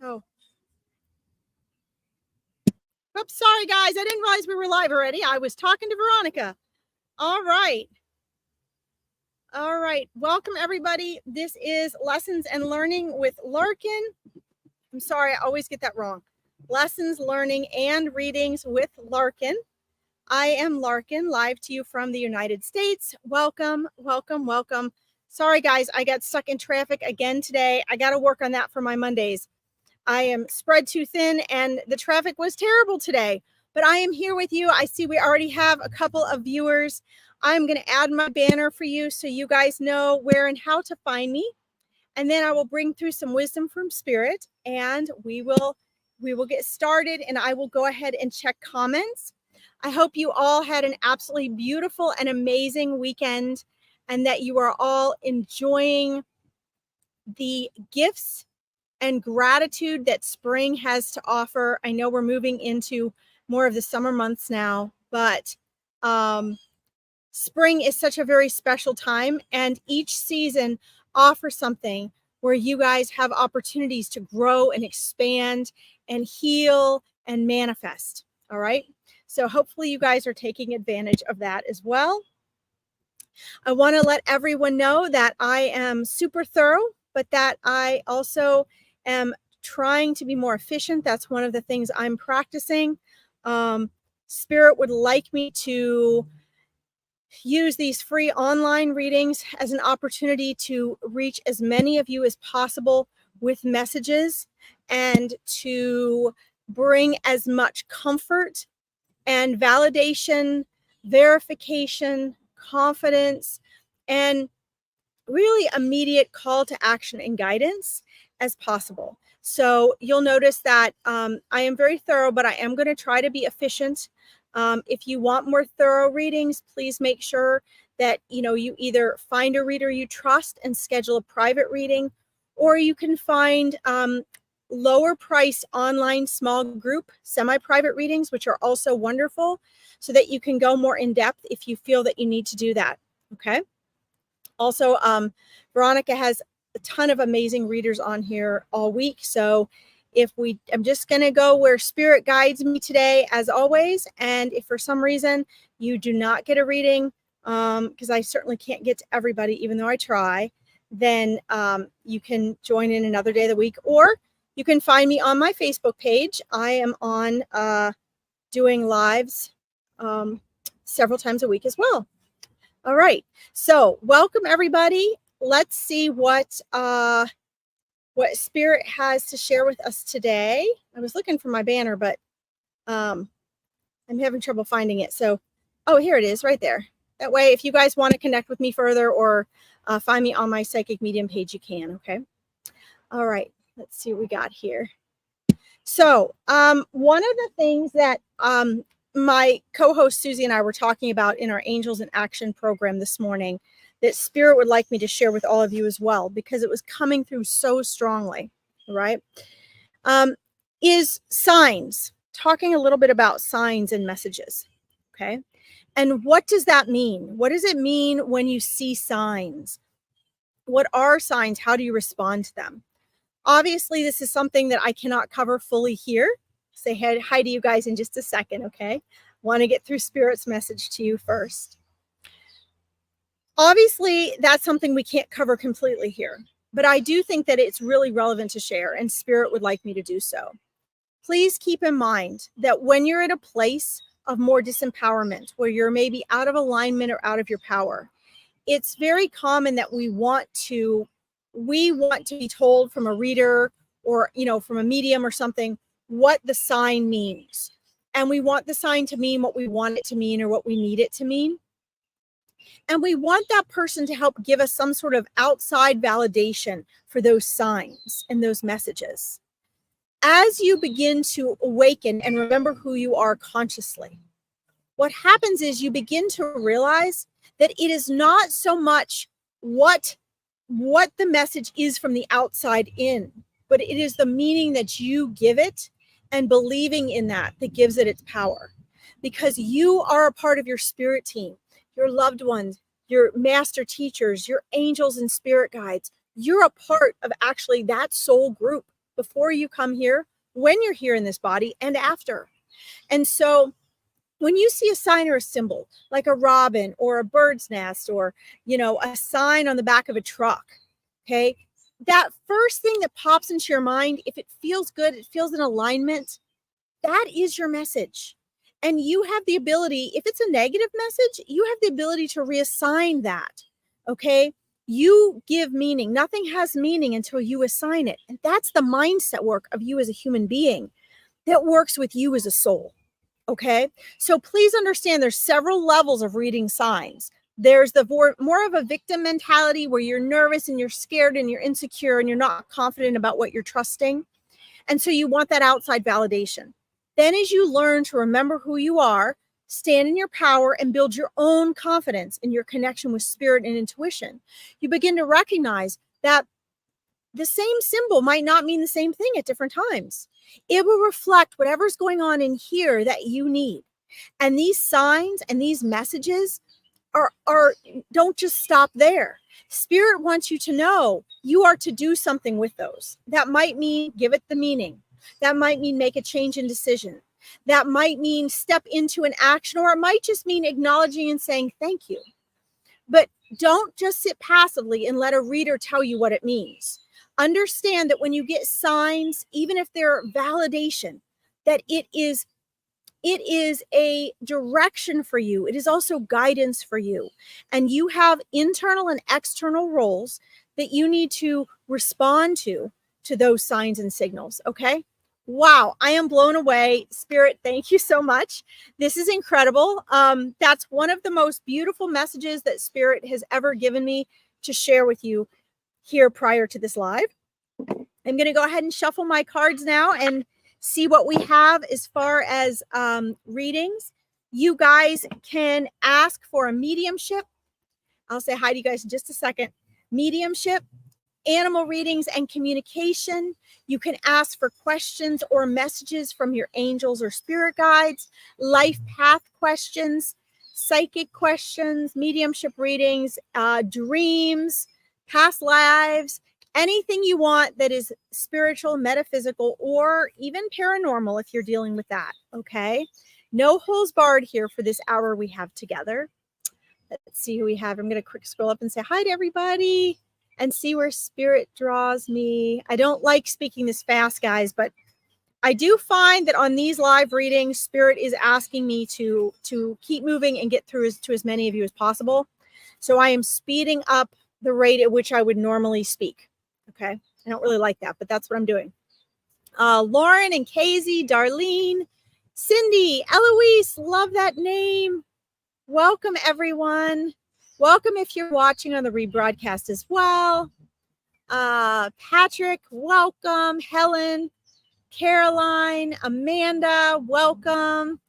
Oh. Oops, sorry guys. I didn't realize we were live already. I was talking to Veronica. All right. All right. Welcome everybody. This is Lessons and Learning with Larkin. I'm sorry, I always get that wrong. Lessons, Learning, and Readings with Larkin. I am Larkin, live to you from the United States. Welcome, welcome, welcome. Sorry guys, I got stuck in traffic again today. I got to work on that for my Mondays. I am spread too thin and the traffic was terrible today, but I am here with you. I see we already have a couple of viewers. I'm going to add my banner for you so you guys know where and how to find me. And then I will bring through some wisdom from Spirit and we will get started and I will go ahead and check comments. I hope you all had an absolutely beautiful and amazing weekend and that you are all enjoying the gifts and gratitude that spring has to offer. I know we're moving into more of the summer months now, but spring is such a very special time and each season offers something where you guys have opportunities to grow and expand and heal and manifest. All right. So hopefully you guys are taking advantage of that as well. I want to let everyone know that I am super thorough, but that I also am trying to be more efficient. That's one of the things I'm practicing. Spirit would like me to use these free online readings as an opportunity to reach as many of you as possible with messages and to bring as much comfort and validation, verification, confidence, and really immediate call to action and guidance as possible. So you'll notice that I am very thorough, but I am going to try to be efficient. If you want more thorough readings, please make sure that you either find a reader you trust and schedule a private reading, or you can find lower price online small group semi-private readings, which are also wonderful, so that you can go more in depth if you feel that you need to do that. Okay. Also, Veronica has a ton of amazing readers on here all week. So I'm just going to go where Spirit guides me today, as always. And if for some reason you do not get a reading, because I certainly can't get to everybody, even though I try, then you can join in another day of the week, or you can find me on my Facebook page. I am on doing lives several times a week as well. All right. So welcome everybody. Let's see what Spirit has to share with us today. I was looking for my banner, but I'm having trouble finding it. So, oh, here it is right there. That way, if you guys want to connect with me further or find me on my Psychic Medium page, you can. Okay. All right. Let's see what we got here. So one of the things that my co-host Susie and I were talking about in our Angels in Action program this morning that Spirit would like me to share with all of you as well, because it was coming through so strongly, right? Is signs, talking a little bit about signs and messages, okay? And what does that mean? What does it mean when you see signs? What are signs? How do you respond to them? Obviously, this is something that I cannot cover fully here. Say hi to you guys in just a second, okay? Want to get through Spirit's message to you first. Obviously, that's something we can't cover completely here, but I do think that it's really relevant to share, and Spirit would like me to do so. Please keep in mind that when you're at a place of more disempowerment, where you're maybe out of alignment or out of your power, it's very common that we want to be told from a reader or, from a medium or something, what the sign means. And we want the sign to mean what we want it to mean or what we need it to mean. And we want that person to help give us some sort of outside validation for those signs and those messages. As you begin to awaken and remember who you are consciously, what happens is you begin to realize that it is not so much what the message is from the outside in, but it is the meaning that you give it and believing in that gives it its power. Because you are a part of your spirit team, your loved ones, your master teachers, your angels and spirit guides. You're a part of actually that soul group before you come here, when you're here in this body, and after. And so when you see a sign or a symbol, like a robin or a bird's nest, or, you know, a sign on the back of a truck, okay, that first thing that pops into your mind, if it feels good, it feels in alignment, that is your message. And you have the ability, if it's a negative message, you have the ability to reassign that, okay? You give meaning. Nothing has meaning until you assign it. And that's the mindset work of you as a human being that works with you as a soul, okay? So please understand there's several levels of reading signs. There's the more of a victim mentality where you're nervous and you're scared and you're insecure and you're not confident about what you're trusting. And so you want that outside validation. Then as you learn to remember who you are, stand in your power, and build your own confidence in your connection with spirit and intuition, you begin to recognize that the same symbol might not mean the same thing at different times. It will reflect whatever's going on in here that you need. And these signs and these messages are don't just stop there. Spirit wants you to know you are to do something with those. That might mean give it the meaning. That might mean make a change in decision. That might mean step into an action, or it might just mean acknowledging and saying thank you. But don't just sit passively and let a reader tell you what it means. Understand that when you get signs, even if they're validation, that it is a direction for you. It is also guidance for you. And you have internal and external roles that you need to respond to those signs and signals, okay? Wow, I am blown away. Spirit, thank you so much. This is incredible. That's one of the most beautiful messages that Spirit has ever given me to share with you here prior to this live. I'm going to go ahead and shuffle my cards now and see what we have as far as readings. You guys can ask for a mediumship. I'll say hi to you guys in just a second. Mediumship, animal readings, and communication. You can ask for questions or messages from your angels or spirit guides, life path questions, psychic questions, mediumship readings, dreams, past lives, anything you want that is spiritual, metaphysical, or even paranormal if you're dealing with that, okay? No holes barred here for this hour we have together. Let's see who we have. I'm going to quick scroll up and say hi to everybody and see where Spirit draws me. I don't like speaking this fast, guys, but I do find that on these live readings, Spirit is asking me to keep moving and get through to as many of you as possible. So I am speeding up the rate at which I would normally speak. Okay. I don't really like that, but that's what I'm doing. Lauren and Casey, Darlene, Cindy, Eloise, love that name. Welcome, everyone. Welcome if you're watching on the rebroadcast as well. Patrick, welcome. Helen, Caroline, Amanda, welcome.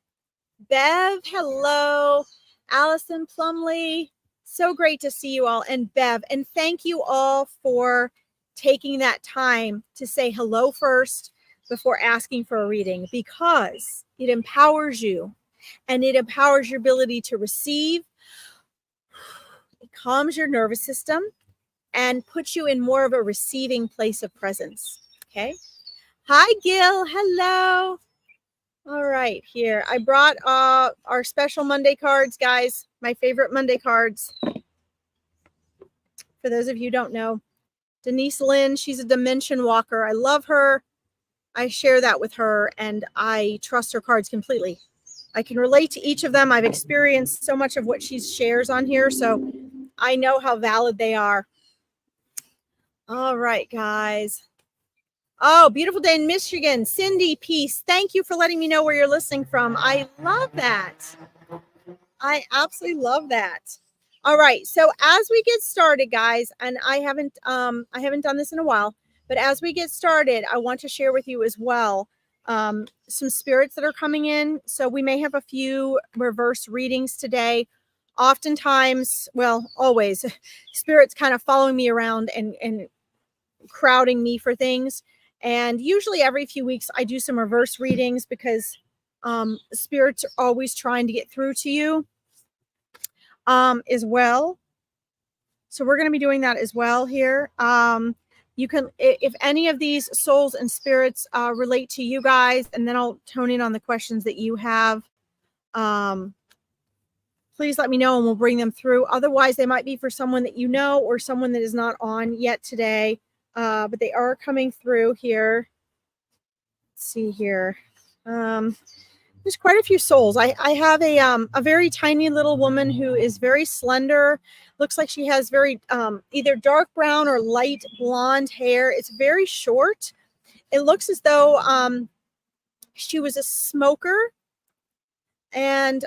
Bev, hello. Allison Plumley, so great to see you all. And Bev, and thank you all for taking that time to say hello first before asking for a reading, because it empowers you and it empowers your ability to receive. It calms your nervous system and puts you in more of a receiving place of presence. Okay. Hi, Gil. Hello. All right, here. I brought our special Monday cards, guys. My favorite Monday cards. For those of you who don't know, Denise Lynn, she's a dimension walker. I love her. I share that with her, and I trust her cards completely. I can relate to each of them. I've experienced so much of what she shares on here, so I know how valid they are. All right, guys. Oh, beautiful day in Michigan. Cindy, peace. Thank you for letting me know where you're listening from. I love that. I absolutely love that. All right. So as we get started, guys, and I haven't done this in a while, but as we get started, I want to share with you as well some spirits that are coming in. So we may have a few reverse readings today. Oftentimes, well, always, spirits kind of following me around and crowding me for things. And usually every few weeks I do some reverse readings because spirits are always trying to get through to you as well. So we're going to be doing that as well here. You can, if any of these souls and spirits relate to you guys, and then I'll tone in on the questions that you have. Please let me know and we'll bring them through. Otherwise, they might be for someone that you know or someone that is not on yet today, but they are coming through here. Let's see here. There's quite a few souls. I have a very tiny little woman who is very slender. Looks like she has very either dark brown or light blonde hair. It's very short. It looks as though she was a smoker, and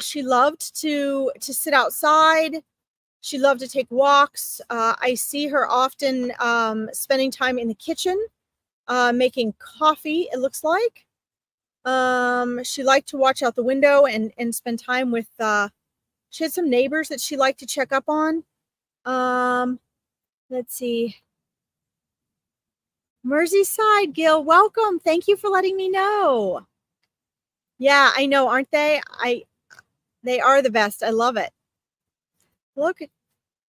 she loved to sit outside. She loved to take walks. I see her often spending time in the kitchen, making coffee, it looks like. She liked to watch out the window and spend time with, she had some neighbors that she liked to check up on. Let's see. Merseyside, Gil, welcome. Thank you for letting me know. Yeah, I know, aren't they? They are the best. I love it. Look,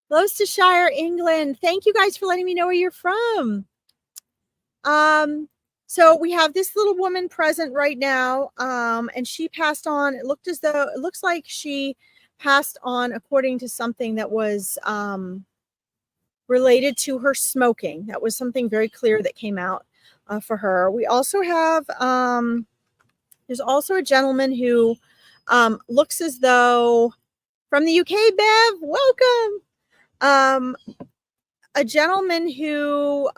Gloucestershire, England. Thank you guys for letting me know where you're from. So we have this little woman present right now, and she passed on. It looks like she passed on according to something that was related to her smoking. That was something very clear that came out for her. We also have, there's also a gentleman who looks as though, from the UK, Bev, welcome. A gentleman who,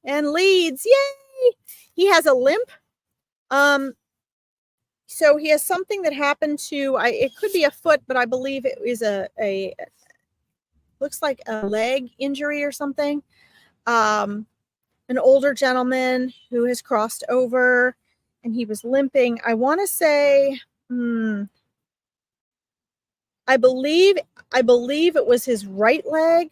and Leeds, yay! He has a limp. So he has something that happened to, it could be a foot, but I believe it is looks like a leg injury or something. An older gentleman who has crossed over and he was limping. I want to say, I believe it was his right leg.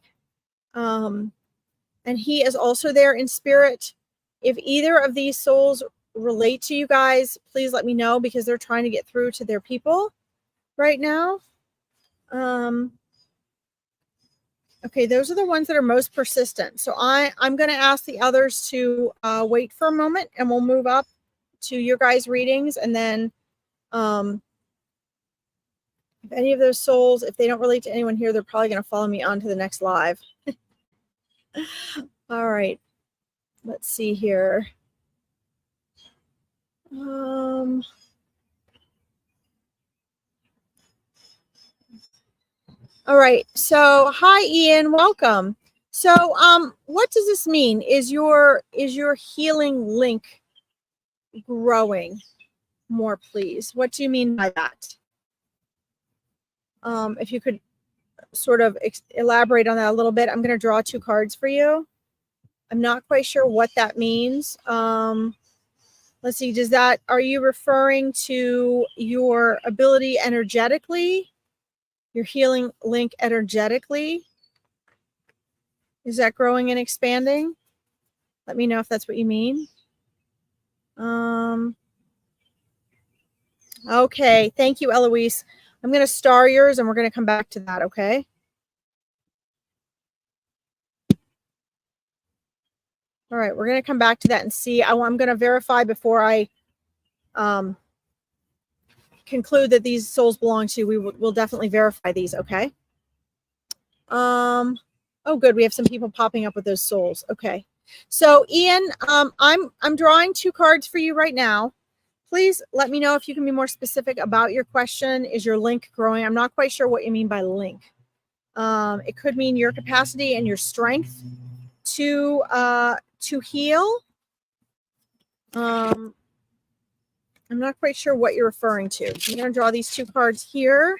And he is also there in spirit. If either of these souls relate to you guys, please let me know, because they're trying to get through to their people right now. Okay, those are the ones that are most persistent. So I'm going to ask the others to wait for a moment, and we'll move up to your guys' readings. And then if any of those souls, if they don't relate to anyone here, they're probably going to follow me on to the next live. All right, let's see here. All right, so hi Ian, welcome. So what does this mean? Is your healing link growing more, please? What do you mean by that? If you could sort of elaborate on that a little bit. I'm going to draw 2 cards for you. I'm not quite sure what that means. Let's see, are you referring to your ability energetically? Your healing link energetically? Is that growing and expanding? Let me know if that's what you mean. Okay, thank you, Eloise. I'm going to star yours and we're going to come back to that, okay? All right, we're going to come back to that and see. I'm going to verify before I conclude that these souls belong to you. We'll definitely verify these, okay? Oh, good. We have some people popping up with those souls. Okay. So, Ian, I'm drawing 2 cards for you right now. Please let me know if you can be more specific about your question. Is your link growing? I'm not quite sure what you mean by link. It could mean your capacity and your strength to heal. I'm not quite sure what you're referring to. I'm going to draw these 2 cards here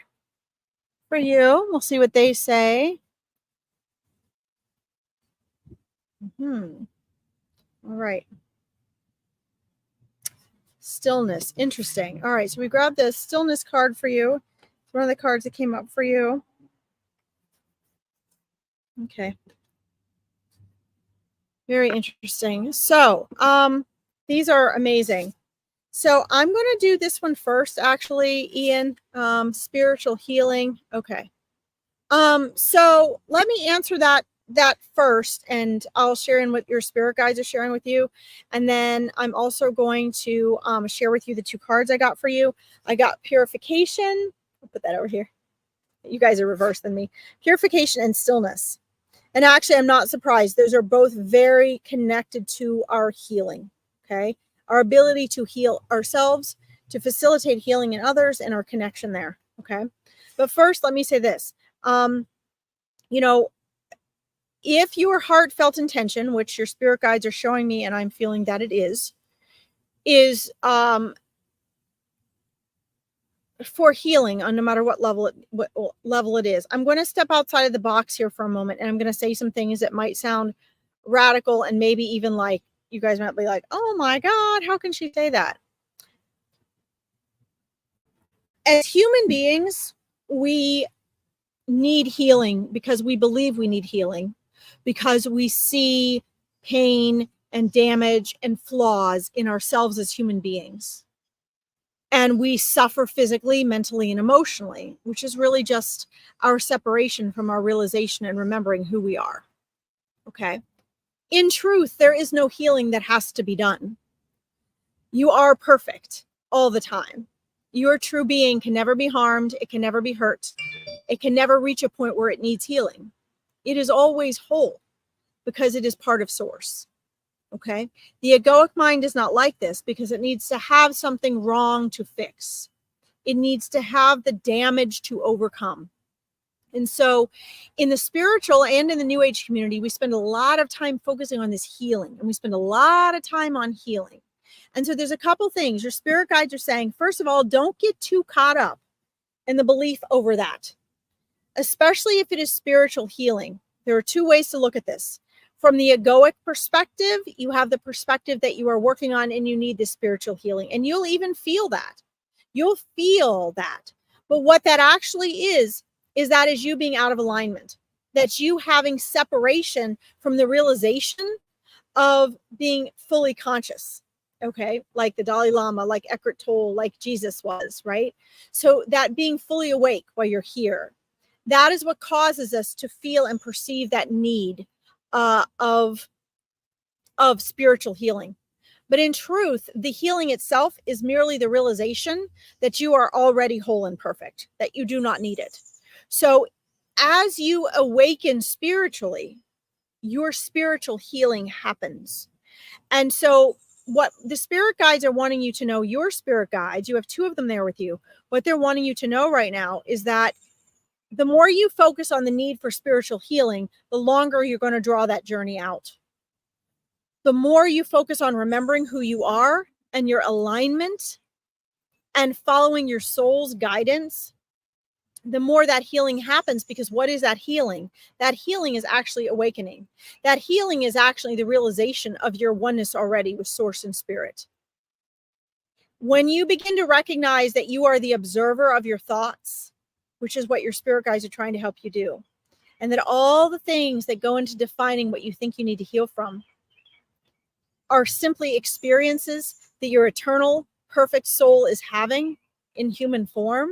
for you. We'll see what they say. All right. Stillness. Interesting. All right. So we grabbed the stillness card for you. It's one of the cards that came up for you. Okay. Very interesting. So these are amazing. So I'm going to do this one first, actually, Ian. Spiritual healing. Okay. So let me answer that that first, and I'll share in what your spirit guides are sharing with you. And then I'm also going to share with you the 2 cards I got for you. I got purification. I'll put that over here. You guys are reversed than me. Purification and stillness. And actually, I'm not surprised. Those are both very connected to our healing. Okay. Our ability to heal ourselves, to facilitate healing in others, and our connection there. Okay. But first, let me say this. You know, if your heartfelt intention, which your spirit guides are showing me, and I'm feeling that it is for healing on no matter what level it is. I'm going to step outside of the box here for a moment, and I'm going to say some things that might sound radical, and maybe even like you guys might be like, oh my God, how can she say that? As human beings, we need healing because we believe we need healing, because we see pain and damage and flaws in ourselves as human beings. And we suffer physically, mentally, and emotionally, which is really just our separation from our realization and remembering who we are. Okay. In truth, there is no healing that has to be done. You are perfect all the time. Your true being can never be harmed. It can never be hurt. It can never reach a point where it needs healing. It is always whole because it is part of source. Okay. The egoic mind is not like this because it needs to have something wrong to fix. It needs to have the damage to overcome. And so in the spiritual and in the New Age community, we spend a lot of time focusing on this healing, and we spend a lot of time on healing. And so there's a couple things your spirit guides are saying. First of all, don't get too caught up in the belief over that, especially if it is spiritual healing. There are 2 ways to look at this. From the egoic perspective, you have the perspective that you are working on and you need this spiritual healing. And you'll even feel that. You'll feel that. But what that actually is that is you being out of alignment. That's you having separation from the realization of being fully conscious. Okay. Like the Dalai Lama, like Eckhart Tolle, like Jesus was, right? So that being fully awake while you're here, that is what causes us to feel and perceive that need of spiritual healing. But in truth, the healing itself is merely the realization that you are already whole and perfect, that you do not need it. So as you awaken spiritually, your spiritual healing happens. And so what the spirit guides are wanting you to know, your spirit guides, you have 2 of them there with you. What they're wanting you to know right now is that the more you focus on the need for spiritual healing, the longer you're going to draw that journey out. The more you focus on remembering who you are and your alignment and following your soul's guidance, the more that healing happens. Because what is that healing? That healing is actually awakening. That healing is actually the realization of your oneness already with source and spirit. When you begin to recognize that you are the observer of your thoughts, which is what your spirit guides are trying to help you do, and that all the things that go into defining what you think you need to heal from are simply experiences that your eternal, perfect soul is having in human form,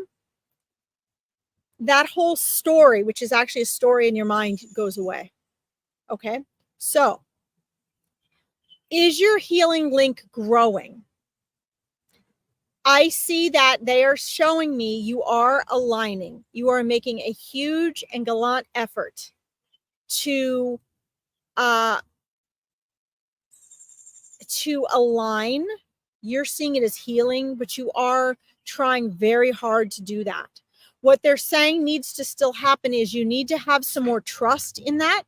that whole story, which is actually a story in your mind, goes away. Okay? So, is your healing link growing? I see that they are showing me you are aligning. You are making a huge and gallant effort to align. You're seeing it as healing, but you are trying very hard to do that. What they're saying needs to still happen is you need to have some more trust in that.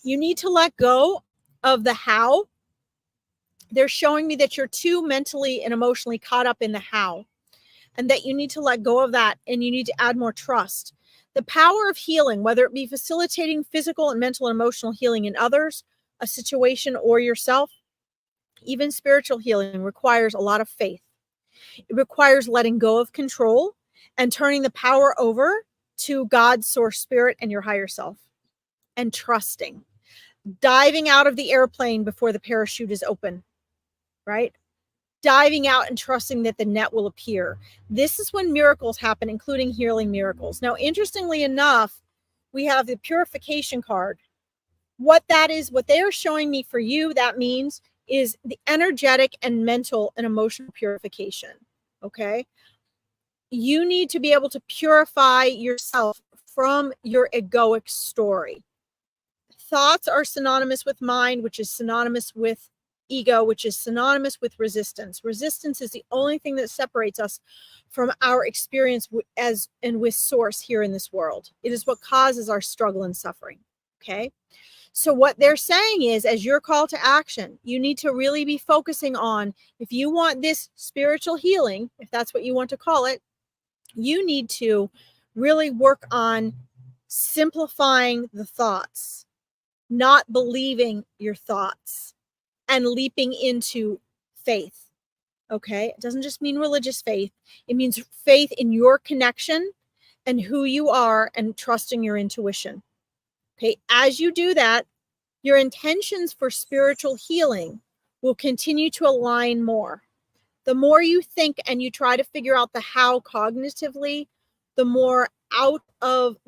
You need to let go of the how. They're showing me that you're too mentally and emotionally caught up in the how, and that you need to let go of that, and you need to add more trust. The power of healing, whether it be facilitating physical and mental and emotional healing in others, a situation, or yourself, even spiritual healing, requires a lot of faith. It requires letting go of control and turning the power over to God's source spirit and your higher self, and trusting, diving out of the airplane before the parachute is open, right? diving out and trusting that the net will appear. This is when miracles happen, including healing miracles. Now, interestingly enough, we have the purification card. What that is, what they are showing me for you, that means is the energetic and mental and emotional purification. Okay. You need to be able to purify yourself from your egoic story. Thoughts are synonymous with mind, which is synonymous with ego, which is synonymous with resistance. Resistance is the only thing that separates us from our experience as and with source here in this world. It is what causes our struggle and suffering. Okay. So what they're saying is, as your call to action, you need to really be focusing on, if you want this spiritual healing, if that's what you want to call it, you need to really work on simplifying the thoughts, not believing your thoughts, and leaping into faith. Okay. It doesn't just mean religious faith. It means faith in your connection and who you are and trusting your intuition. Okay. As you do that, your intentions for spiritual healing will continue to align more. The more you think and you try to figure out the how cognitively, the more out of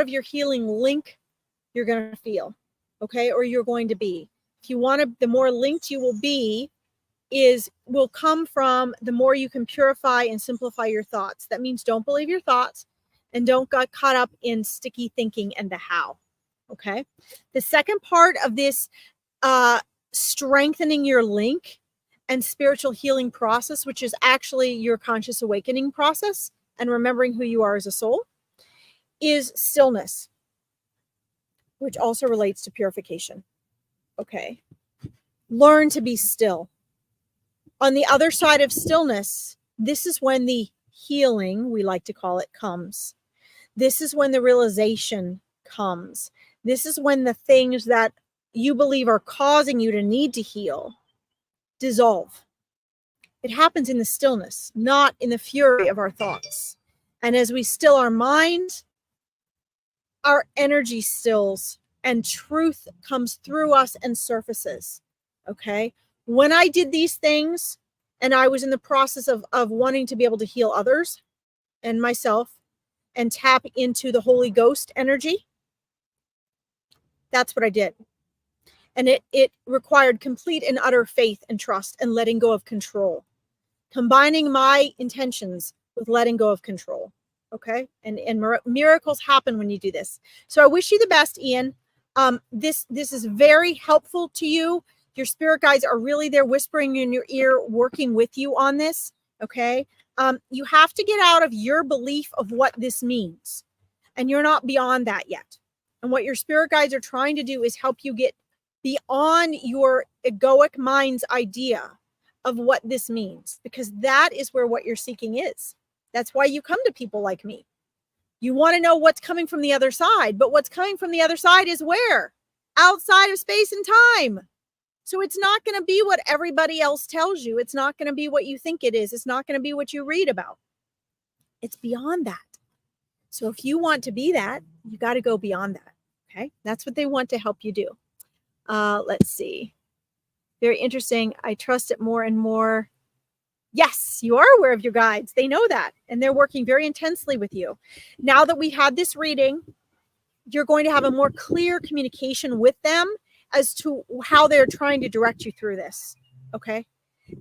your healing link you're going to feel. Okay. Or you're going to be. If you want to, the more linked you will be will come from the more you can purify and simplify your thoughts. That means don't believe your thoughts and don't get caught up in sticky thinking and the how. Okay. The second part of this strengthening your link and spiritual healing process, which is actually your conscious awakening process and remembering who you are as a soul, is stillness, which also relates to purification. Okay. Learn to be still. On the other side of stillness, this is when the healing, we like to call it, comes. This is when the realization comes. This is when the things that you believe are causing you to need to heal dissolve. It happens in the stillness, not in the fury of our thoughts. And as we still our mind, our energy stills and truth comes through us and surfaces. Okay. When I did these things and I was in the process of wanting to be able to heal others and myself and tap into the Holy Ghost energy, that's what I did. And it required complete and utter faith and trust and letting go of control, combining my intentions with letting go of control. Okay. And miracles happen when you do this. So I wish you the best, Ian. This is very helpful to you. Your spirit guides are really there whispering in your ear, working with you on this. Okay. You have to get out of your belief of what this means. And you're not beyond that yet. And what your spirit guides are trying to do is help you get beyond your egoic mind's idea of what this means, because that is where what you're seeking is. That's why you come to people like me. You want to know what's coming from the other side, but what's coming from the other side is where? Outside of space and time. So it's not going to be what everybody else tells you. It's not going to be what you think it is. It's not going to be what you read about. It's beyond that. So if you want to be that, you got to go beyond that. Okay. That's what they want to help you do. Let's see. Very interesting. I trust it more and more. Yes, you are aware of your guides. They know that. And they're working very intensely with you. Now that we had this reading, you're going to have a more clear communication with them as to how they're trying to direct you through this. Okay.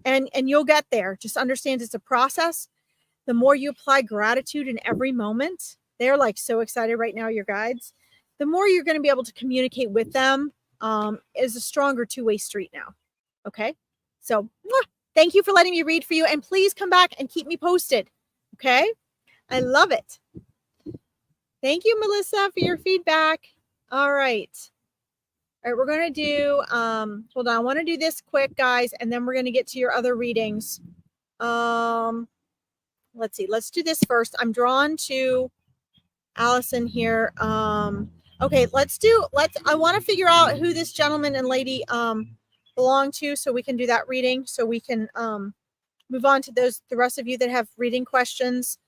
And you'll get there. Just understand it's a process. The more you apply gratitude in every moment, they're like so excited right now, your guides, the more you're going to be able to communicate with them. Is a stronger two-way street now. Okay. So thank you for letting me read for you. And please come back and keep me posted. Okay. I love it. Thank you, Melissa, for your feedback. All right. All right. We're going to do, hold on. I want to do this quick, guys. And then we're going to get to your other readings. Let's see. Let's do this first. I'm drawn to Allison here. Okay, I want to figure out who this gentleman and lady belong to so we can do that reading, so we can move on to the rest of you that have reading questions.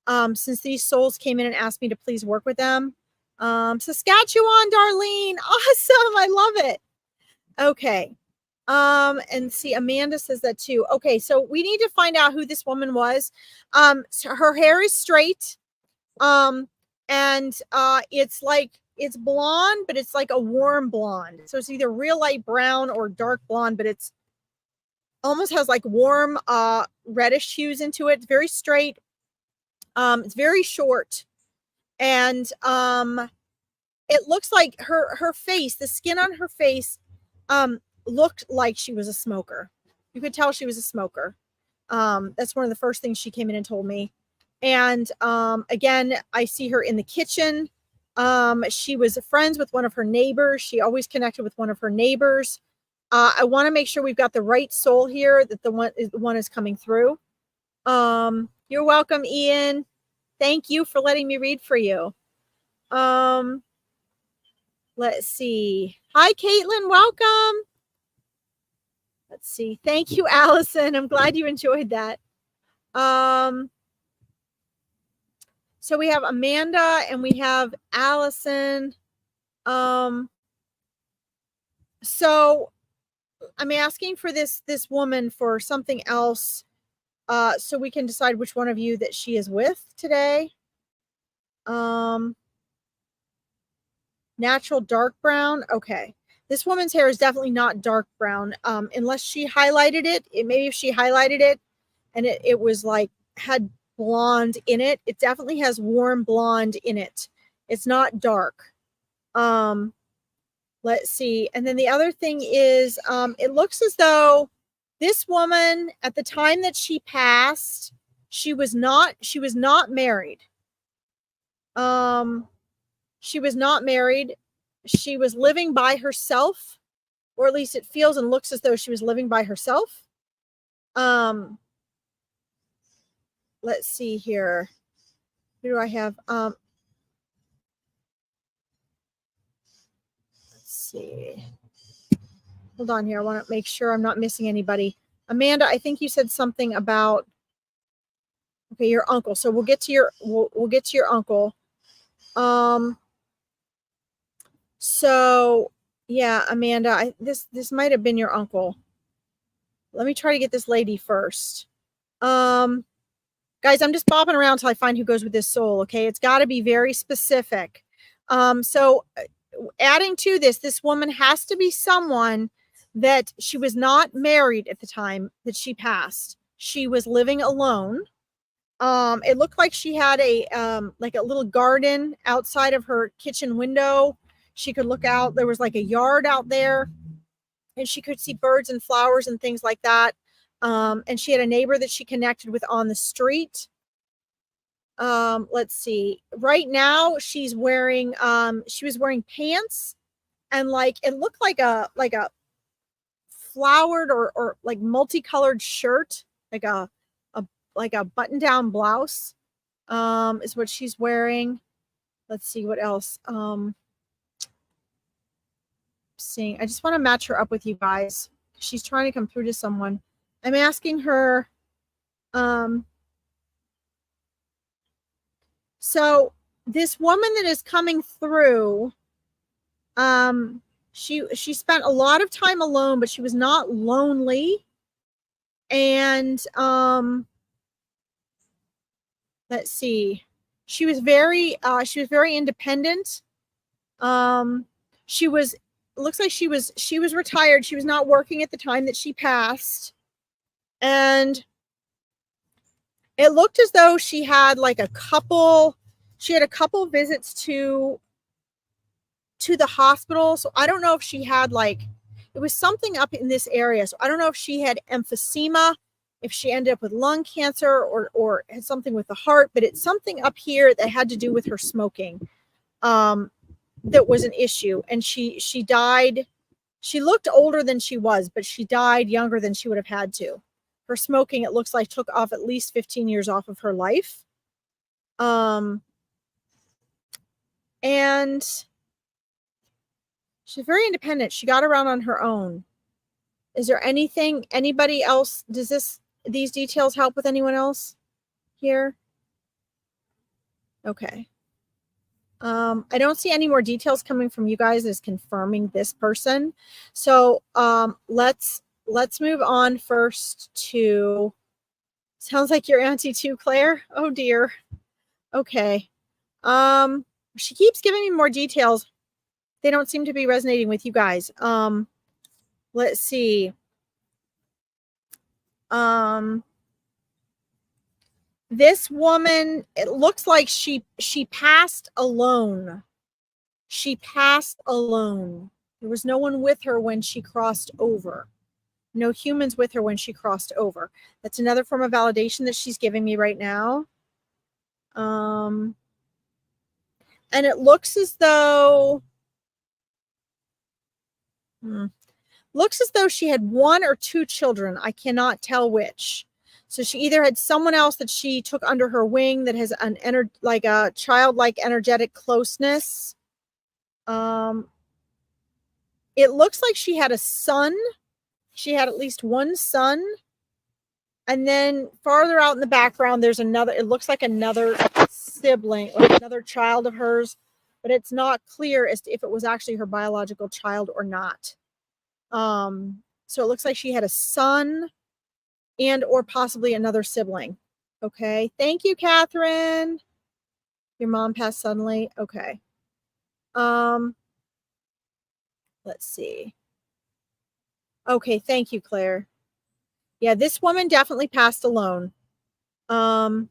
Since these souls came in and asked me to please work with them. Saskatchewan, Darlene. Awesome. I love it. Okay. And see, Amanda says that too. Okay, so we need to find out who this woman was. So her hair is straight. And it's blonde, but it's like a warm blonde. So it's either real light brown or dark blonde, but it's almost has like warm reddish hues into it. It's very straight. It's very short. And it looks like her face, the skin on her face, looked like she was a smoker. You could tell she was a smoker. That's one of the first things she came in and told me. And again, I see her in the kitchen. She was friends with one of her neighbors. She always connected with one of her neighbors. I want to make sure we've got the right soul here, that the one is coming through. You're welcome, Ian. Thank you for letting me read for you. Let's see. Hi, Caitlin. Welcome. Let's see. Thank you, Allison. I'm glad you enjoyed that. So we have Amanda and we have Allison. So I'm asking for this woman for something else, so we can decide which one of you that she is with today. Natural dark brown. Okay. This woman's hair is definitely not dark brown, unless she highlighted it. Maybe if she highlighted it and it was like had blonde in it. It definitely has warm blonde in it. It's not dark. Let's see. And then the other thing is, it looks as though this woman, at the time that she passed, she was not married. She was not married. She was living by herself, or at least it feels and looks as though she was living by herself. Let's see here. Who do I have? Let's see. Hold on here. I want to make sure I'm not missing anybody. Amanda, I think you said something about, okay, your uncle. So we'll get to your uncle. So yeah, Amanda, this might have been your uncle. Let me try to get this lady first. Guys, I'm just bopping around till I find who goes with this soul. Okay, it's got to be very specific. So adding to this woman has to be someone that she was not married at the time that she passed. She was living alone. It looked like she had a little garden outside of her kitchen window. She could look out. There was like a yard out there, and she could see birds and flowers and things like that. And she had a neighbor that she connected with on the street. Let's see. Right now, she was wearing pants, and like it looked like a flowered or like multicolored shirt, like a button-down blouse, is what she's wearing. Let's see what else. Seeing, I just want to match her up with you guys. She's trying to come through to someone. I'm asking her. So this woman that is coming through, she spent a lot of time alone, but she was not lonely. And let's see, she was very independent. Looks like she was retired. She was not working at the time that she passed. And it looked as though she had a couple visits to the hospital. So I don't know if she had it was something up in this area. So I don't know if she had emphysema, if she ended up with lung cancer or had something with the heart, but it's something up here that had to do with her smoking. That was an issue. And she died. She looked older than she was, but she died younger than she would have had to. Her smoking, it looks like, took off at least 15 years off of her life. And she's very independent. She got around on her own. Is there anybody else? Does these details help with anyone else here? Okay. I don't see any more details coming from you guys as confirming this person. So let's move on first to, sounds like your auntie too, Claire. Oh dear. Okay. She keeps giving me more details. They don't seem to be resonating with you guys. Let's see. This woman, it looks like she passed alone. She passed alone. There was no one with her when she crossed over. No humans with her when she crossed over. That's another form of validation that she's giving me right now. And it looks as though she had 1 or 2 children. I cannot tell which. So she either had someone else that she took under her wing that has an like a childlike energetic closeness. It looks like she had a son. She had at least 1 son. And then farther out in the background, there's another, it looks like another sibling or another child of hers, but it's not clear as to if it was actually her biological child or not. So it looks like she had a son and or possibly another sibling. Okay. Thank you, Catherine. Your mom passed suddenly. Okay. Let's see. Okay. Thank you, Claire. Yeah, this woman definitely passed alone. And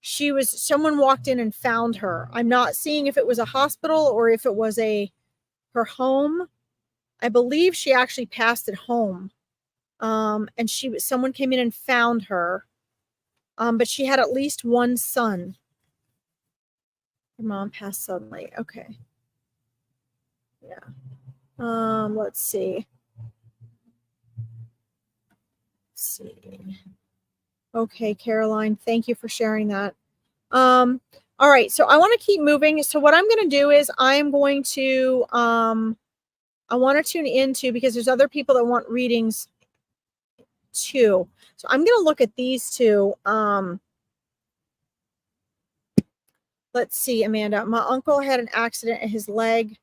someone walked in and found her. I'm not seeing if it was a hospital or if it was her home. I believe she actually passed at home. And someone came in and found her. But she had at least 1 son. Her mom passed suddenly. Okay. Yeah. Let's see. Okay, Caroline, thank you for sharing that. All right, so I want to keep moving. So what I'm going to do is I am going to I want to tune into, because there's other people that want readings too. So I'm going to look at these 2. Let's see, Amanda. My uncle had an accident and his leg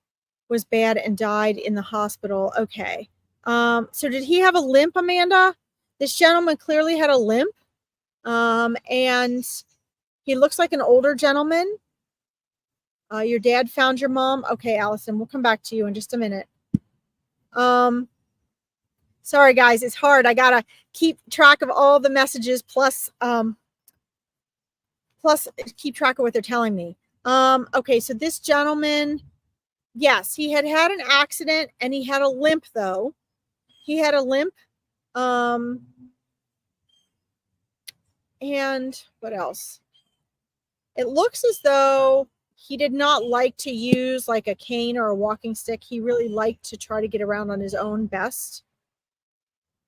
was bad and died in the hospital. Okay. So did he have a limp, Amanda? This gentleman clearly had a limp. And he looks like an older gentleman. Your dad found your mom. Okay, Allison, we'll come back to you in just a minute. Sorry guys, it's hard. I gotta keep track of all the messages plus keep track of what they're telling me. Okay, so this gentleman, yes, he had an accident and he had a limp though. He had a limp. And what else? It looks as though he did not like to use like a cane or a walking stick. He really liked to try to get around on his own best.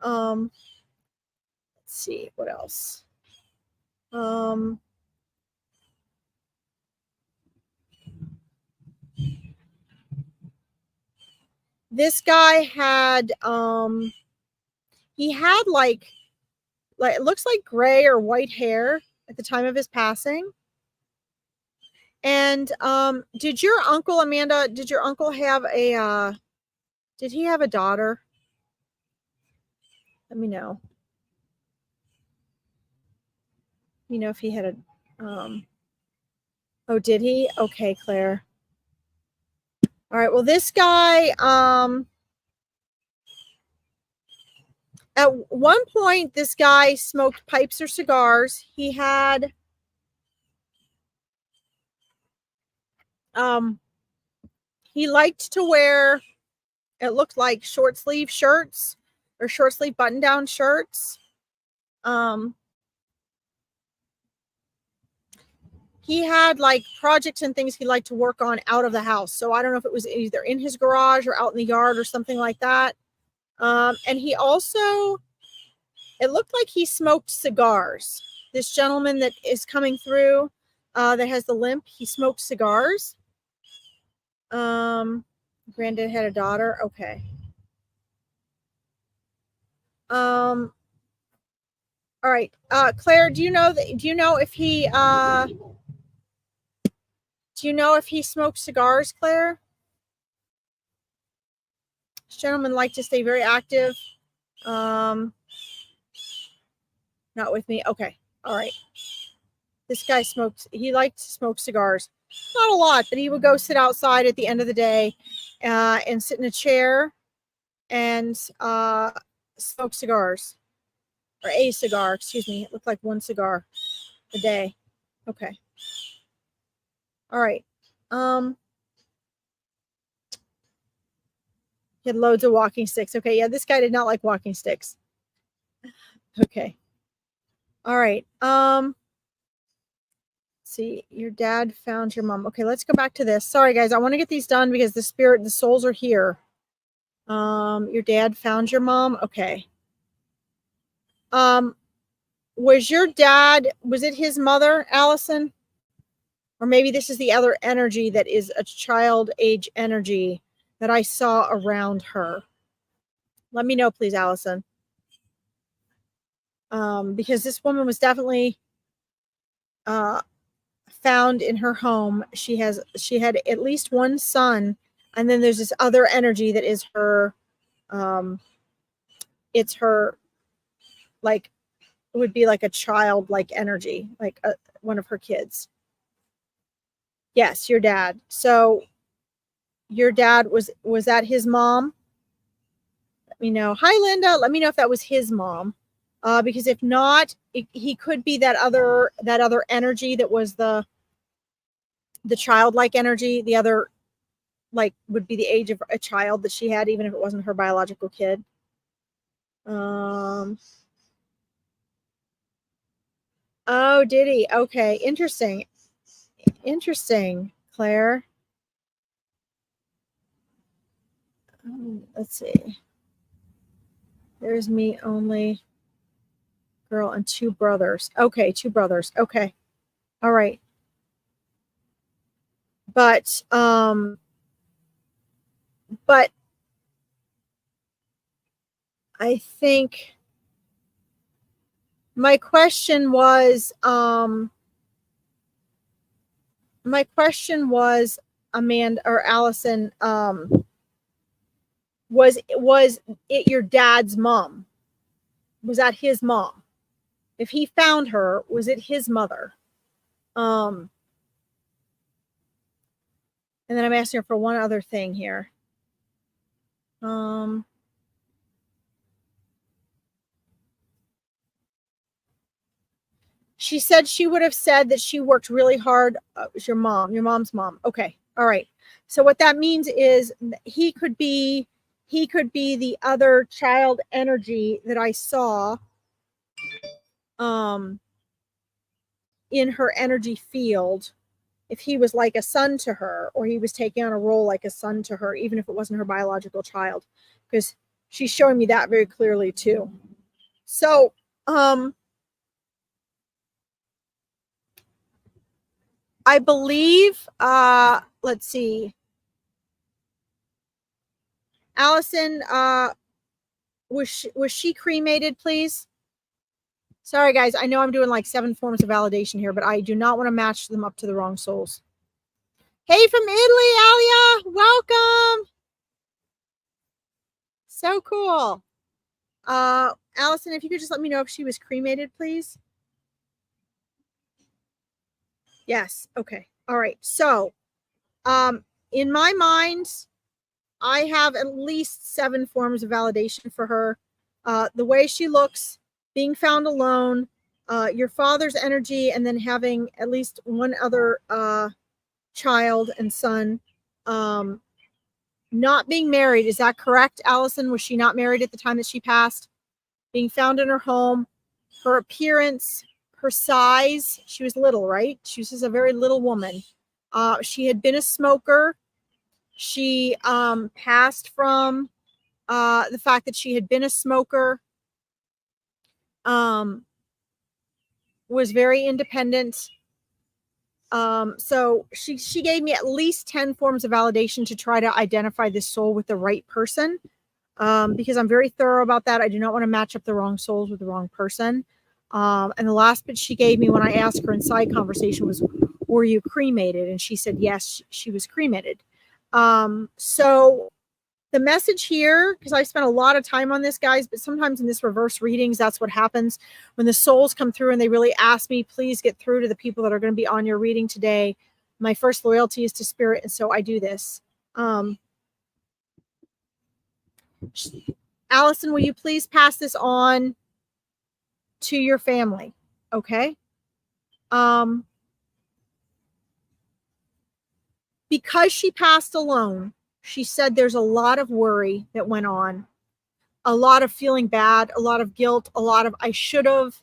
Let's see, what else? This guy had, he had like it looks like gray or white hair at the time of his passing. And did your uncle, Amanda, did your uncle have did he have a daughter? Let me know. You know if he had a, oh, did he? Okay, Claire. All right, well, this guy, at one point, this guy smoked pipes or cigars. He had, he liked to wear, it looked like short sleeve shirts or short sleeve button down shirts. He had like projects and things he liked to work on out of the house. So I don't know if it was either in his garage or out in the yard or something like that. And he also, it looked like he smoked cigars. This gentleman that is coming through that has the limp, he smoked cigars. Granddad had a daughter. Okay. All right. Claire, do you know if he smokes cigars, Claire? This gentleman liked to stay very active. Not with me. Okay. All right. This guy he liked to smoke cigars. Not a lot, but he would go sit outside at the end of the day and sit in a chair and smoke cigars. Or a cigar, excuse me. It looked like one cigar a day. Okay. All right. He had loads of walking sticks. Okay, yeah, this guy did not like walking sticks. Okay. All right. Let's see, your dad found your mom. Okay, let's go back to this. Sorry, guys, I want to get these done because the souls are here. Your dad found your mom. Okay. Was it his mother, Allison? Or maybe this is the other energy that is a child age energy that I saw around her. Let me know, please, Allison. Because this woman was definitely found in her home. She had at least one son, and then there's this other energy that is her. It's her, like, it would be like a childlike energy, like one of her kids. Yes, your dad. So your dad was that his mom? Let me know. Hi, Linda. Let me know if that was his mom. Because if not, he could be that other energy that was the childlike energy. The other, like, would be the age of a child that she had, even if it wasn't her biological kid. Oh, did he? Okay, interesting. Interesting, Claire. Let's see. There's me, only girl, and two brothers. Okay, two brothers. Okay. All right. But I think my question was Amanda or Allison, was it your dad's mom? Was that his mom? If he found her, was it his mother? And then I'm asking her for one other thing here. She said she would have said that she worked really hard. It was your mom's mom. Okay. All right. So what that means is he could be the other child energy that I saw in her energy field. If he was like a son to her, or he was taking on a role like a son to her, even if it wasn't her biological child, because she's showing me that very clearly too. So, I believe, let's see. Allison, was she cremated, please? Sorry, guys. I know I'm doing like 7 forms of validation here, but I do not want to match them up to the wrong souls. Hey, from Italy, Alia. Welcome. So cool. Allison, if you could just let me know if she was cremated, please. Yes. Okay. All right. So, in my mind, I have at least 7 forms of validation for her. The way she looks, being found alone, your father's energy, and then having at least one other child and son. Not being married. Is that correct, Allison? Was she not married at the time that she passed? Being found in her home, her appearance, her size. She was little, right? She was just a very little woman. She had been a smoker. She passed from the fact that she had been a smoker, was very independent. So she gave me at least 10 forms of validation to try to identify this soul with the right person, because I'm very thorough about that. I do not want to match up the wrong souls with the wrong person. And the last bit she gave me when I asked her in side conversation was, were you cremated? And she said, yes, she was cremated. So the message here, because I spent a lot of time on this, guys, but sometimes in this reverse readings, that's what happens when the souls come through and they really ask me, please get through to the people that are going to be on your reading today. My first loyalty is to spirit, and so I do this. Allison, will you please pass this on to your family? Okay. Because she passed alone, she said there's a lot of worry that went on, a lot of feeling bad, a lot of guilt, a lot of I should have,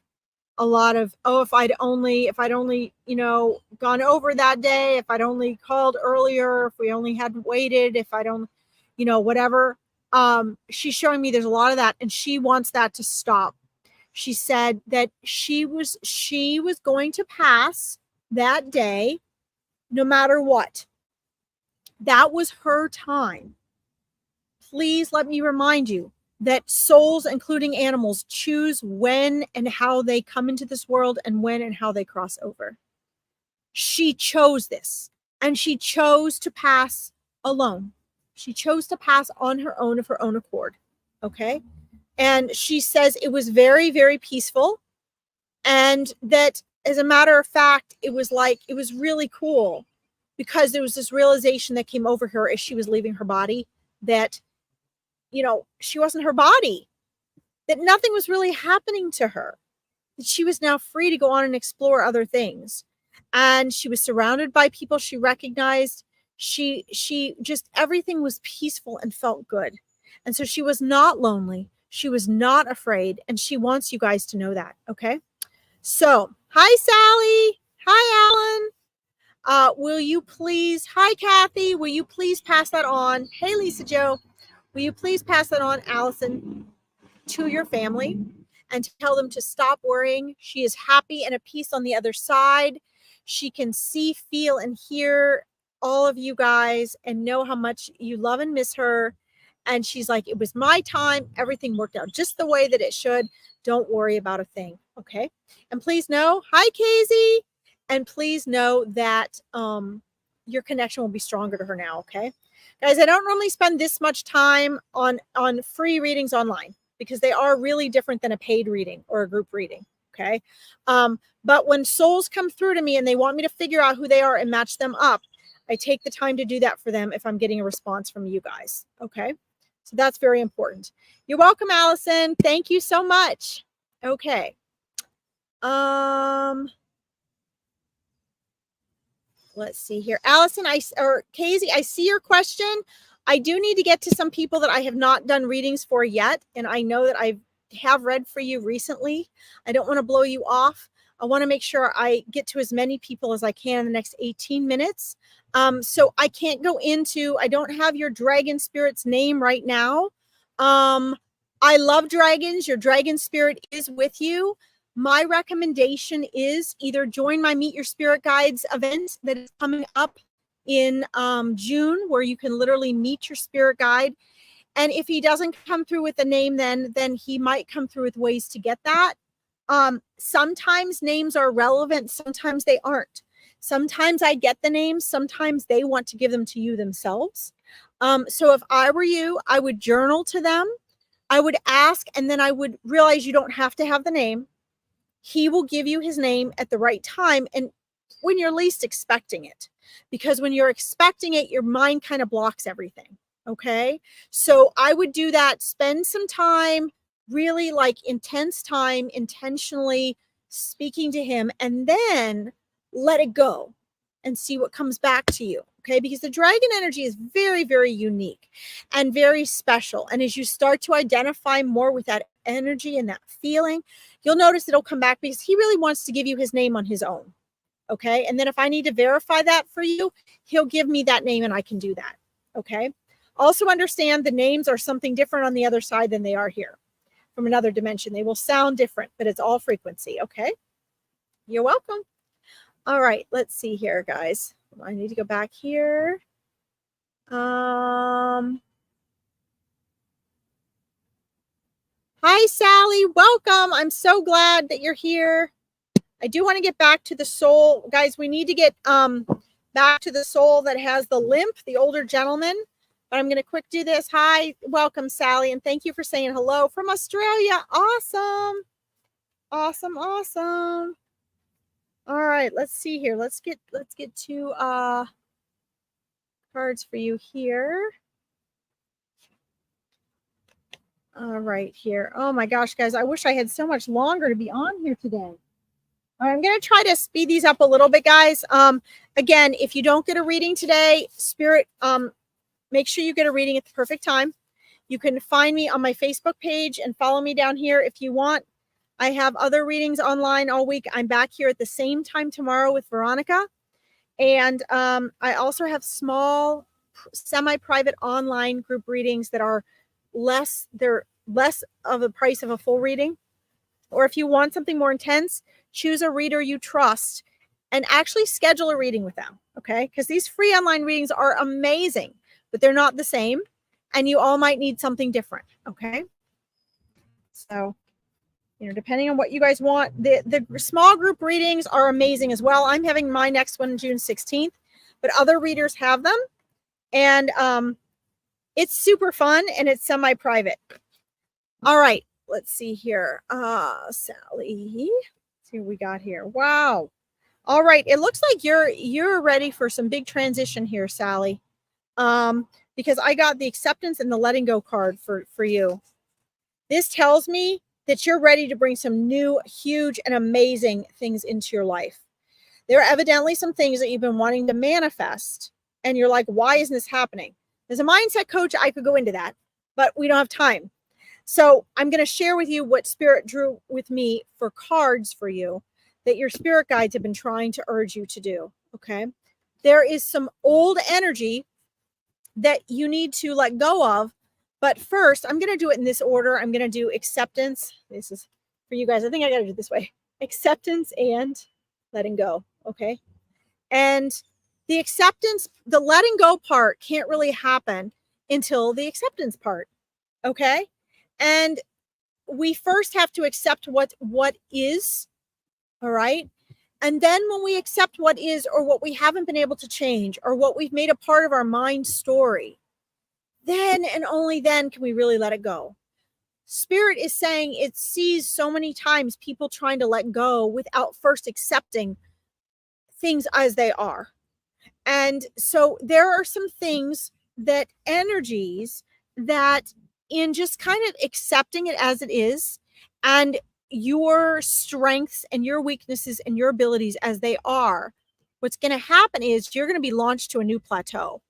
a lot of, oh, if I'd only, you know, gone over that day, if I'd only called earlier, if we only hadn't waited, if I don't, you know, whatever. She's showing me there's a lot of that, and she wants that to stop. She said that she was going to pass that day no matter what. That was her time. Please let me remind you that souls, including animals, choose when and how they come into this world and when and how they cross over. She chose this, and she chose to pass alone. She chose to pass on her own of her own accord. Okay. And she says it was very, very peaceful. And that, as a matter of fact, it was really cool, because there was this realization that came over her as she was leaving her body that, you know, she wasn't her body, that nothing was really happening to her, that she was now free to go on and explore other things. And she was surrounded by people she recognized. She just, everything was peaceful and felt good. And so she was not lonely. She was not afraid. And she wants you guys to know that. Okay. So, hi, Sally. Hi, Alan. Will you please, hi, Kathy. Will you please pass that on? Hey, Lisa Joe. Will you please pass that on, Allison, to your family, and tell them to stop worrying? She is happy and at peace on the other side. She can see, feel, and hear all of you guys and know how much you love and miss her. And she's like, it was my time. Everything worked out just the way that it should. Don't worry about a thing. Okay. And please know, hi, Casey. And please know that your connection will be stronger to her now. Okay. Guys, I don't normally spend this much time on free readings online, because they are really different than a paid reading or a group reading. Okay. But when souls come through to me and they want me to figure out who they are and match them up, I take the time to do that for them if I'm getting a response from you guys. Okay. So that's very important. You're welcome, Allison. Thank you so much. Okay. Let's see here. Allison, or Casey, I see your question. I do need to get to some people that I have not done readings for yet. And I know that I have read for you recently. I don't want to blow you off. I want to make sure I get to as many people as I can in the next 18 minutes. So I can't go into, I don't have your dragon spirit's name right now. I love dragons. Your dragon spirit is with you. My recommendation is either join my Meet Your Spirit Guides event that is coming up in June, where you can literally meet your spirit guide. And if he doesn't come through with a name, then he might come through with ways to get that. Sometimes names are relevant. Sometimes they aren't. Sometimes I get the names. Sometimes they want to give them to you themselves. So if I were you, I would journal to them. I would ask, and then I would realize you don't have to have the name. He will give you his name at the right time and when you're least expecting it. Because when you're expecting it, your mind kind of blocks everything. Okay. So I would do that. Spend some time, really like intense time, intentionally speaking to him, and then let it go and see what comes back to you. Okay. Because the dragon energy is very, very unique and very special. And as you start to identify more with that energy and that feeling, you'll notice it'll come back, because he really wants to give you his name on his own. Okay. And then if I need to verify that for you, he'll give me that name and I can do that. Okay. Also understand the names are something different on the other side than they are here from another dimension. They will sound different, but it's all frequency. Okay. You're welcome. All right. Let's see here, guys. I need to go back here. Hi, Sally. Welcome. I'm so glad that you're here. I do want to get back to the soul. Guys, we need to get back to the soul that has the limp, the older gentleman. But I'm going to quick do this. Hi, welcome, Sally, and thank you for saying hello from Australia. Awesome. Awesome, awesome. All right, let's see here. Let's get to cards for you here. All right, here. Oh my gosh, guys, I wish I had so much longer to be on here today. I'm going to try to speed these up a little bit, guys. Again, if you don't get a reading today, Spirit, make sure you get a reading at the perfect time. You can find me on my Facebook page and follow me down here if you want. I have other readings online all week. I'm back here at the same time tomorrow with Veronica. And I also have small, semi-private online group readings that are less of the price of a full reading. Or if you want something more intense, choose a reader you trust and actually schedule a reading with them, okay? Because these free online readings are amazing, but they're not the same, and you all might need something different, okay? So, depending on what you guys want, the small group readings are amazing as well. I'm having my next one June 16th, but other readers have them, and it's super fun, and it's semi-private. All right, let's see here. Sally, let's see what we got here. Wow. All right, it looks like you're ready for some big transition here, Sally. Because I got the acceptance and the letting go card for you. This tells me that you're ready to bring some new, huge, and amazing things into your life. There are evidently some things that you've been wanting to manifest, and you're like, why isn't this happening? As a mindset coach, I could go into that, but we don't have time. So I'm going to share with you what Spirit drew with me for cards for you that your spirit guides have been trying to urge you to do, okay? There is some old energy that you need to let go of, but first, I'm going to do it in this order. I'm going to do acceptance. This is for you guys. I think I got to do it this way. Acceptance and letting go, okay? And the acceptance, the letting go part can't really happen until the acceptance part, okay? And we first have to accept what is, all right? And then when we accept what is, or what we haven't been able to change, or what we've made a part of our mind story, then and only then can we really let it go. Spirit is saying it sees so many times people trying to let go without first accepting things as they are. And so there are some things that energies that in just kind of accepting it as it is, and your strengths and your weaknesses and your abilities as they are, what's going to happen is you're going to be launched to a new plateau.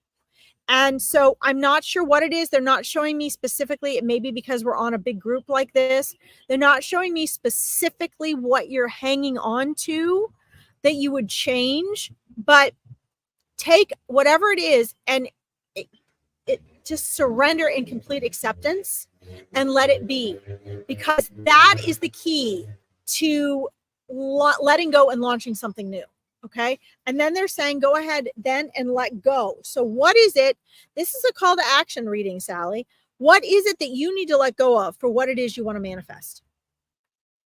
And so I'm not sure what it is. They're not showing me specifically. It may be because we're on a big group like this. They're not showing me specifically what you're hanging on to that you would change, but take whatever it is and it just surrender in complete acceptance and let it be, because that is the key to letting go and launching something new. Okay. And then they're saying, go ahead then and let go. So what is it? This is a call to action reading, Sally. What is it that you need to let go of for what it is you want to manifest?